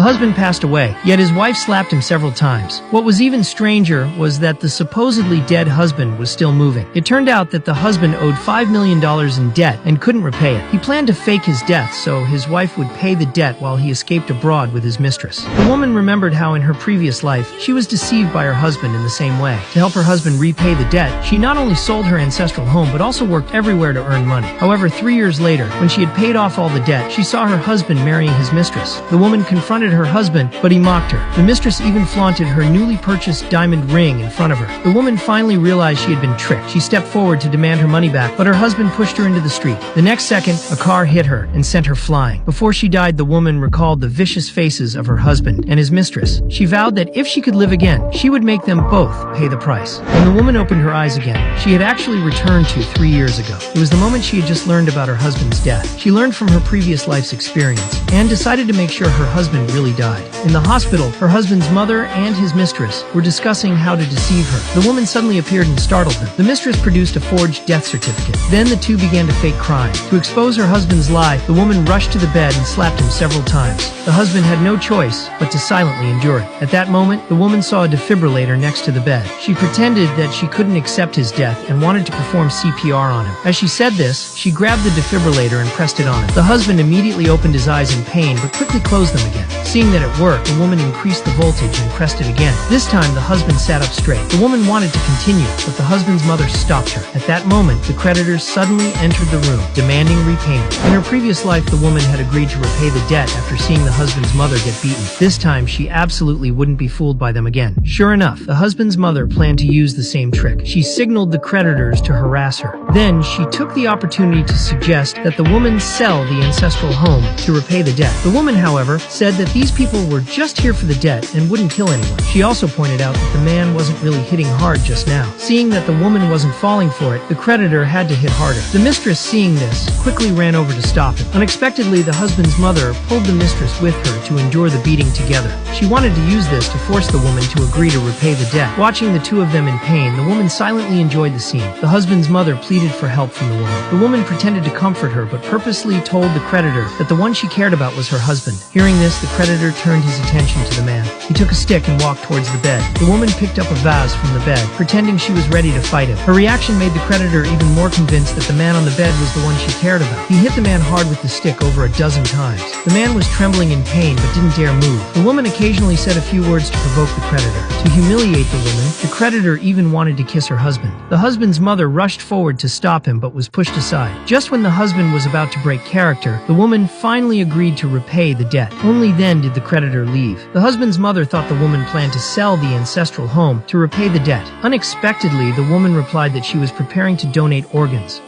The husband passed away, yet his wife slapped him several times. What was even stranger was that the supposedly dead husband was still moving. It turned out that the husband owed $5 million in debt and couldn't repay it. He planned to fake his death so his wife would pay the debt while he escaped abroad with his mistress. The woman remembered how in her previous life she was deceived by her husband in the same way. To help her husband repay the debt, she not only sold her ancestral home but also worked everywhere to earn money. However, 3 years later, when she had paid off all the debt, she saw her husband marrying his mistress. The woman confronted her husband, but he mocked her. The mistress even flaunted her newly purchased diamond ring in front of her. The woman finally realized she had been tricked. She stepped forward to demand her money back, but her husband pushed her into the street. The next second, a car hit her and sent her flying. Before she died, the woman recalled the vicious faces of her husband and his mistress. She vowed that if she could live again, she would make them both pay the price. When the woman opened her eyes again, she had actually returned to 3 years ago. It was the moment she had just learned about her husband's death. She learned from her previous life's experience and decided to make sure her husband really died. In the hospital, her husband's mother and his mistress were discussing how to deceive her. The woman suddenly appeared and startled them. The mistress produced a forged death certificate. Then the two began to fake crime. To expose her husband's lie, the woman rushed to the bed and slapped him several times. The husband had no choice but to silently endure it. At that moment, the woman saw a defibrillator next to the bed. She pretended that she couldn't accept his death and wanted to perform CPR on him. As she said this, she grabbed the defibrillator and pressed it on him. The husband immediately opened his eyes in pain but quickly closed them again. Seeing that it worked, the woman increased the voltage and pressed it again. This time, the husband sat up straight. The woman wanted to continue, but the husband's mother stopped her. At that moment, the creditors suddenly entered the room, demanding repayment. In her previous life, the woman had agreed to repay the debt after seeing the husband's mother get beaten. This time, she absolutely wouldn't be fooled by them again. Sure enough, the husband's mother planned to use the same trick. She signaled the creditors to harass her. Then, she took the opportunity to suggest that the woman sell the ancestral home to repay the debt. The woman, however, said that these people were just here for the debt and wouldn't kill anyone. She also pointed out that the man wasn't really hitting hard just now. Seeing that the woman wasn't falling for it, the creditor had to hit harder. The mistress, seeing this, quickly ran over to stop him. Unexpectedly, the husband's mother pulled the mistress with her to endure the beating together. She wanted to use this to force the woman to agree to repay the debt. Watching the two of them in pain, the woman silently enjoyed the scene. The husband's mother pleaded for help from the woman. The woman pretended to comfort her, but purposely told the creditor that the one she cared about was her husband. Hearing this, the creditor turned his attention to the man. He took a stick and walked towards the bed. The woman picked up a vase from the bed, pretending she was ready to fight him. Her reaction made the creditor even more convinced that the man on the bed was the one she cared about. He hit the man hard with the stick over a dozen times. The man was trembling in pain but didn't dare move. The woman occasionally said a few words to provoke the creditor. To humiliate the woman, the creditor even wanted to kiss her husband. The husband's mother rushed forward to stop him but was pushed aside. Just when the husband was about to break character, the woman finally agreed to repay the debt. Only then did the creditor leave. The husband's mother thought the woman planned to sell the ancestral home to repay the debt. Unexpectedly, the woman replied that she was preparing to donate organs.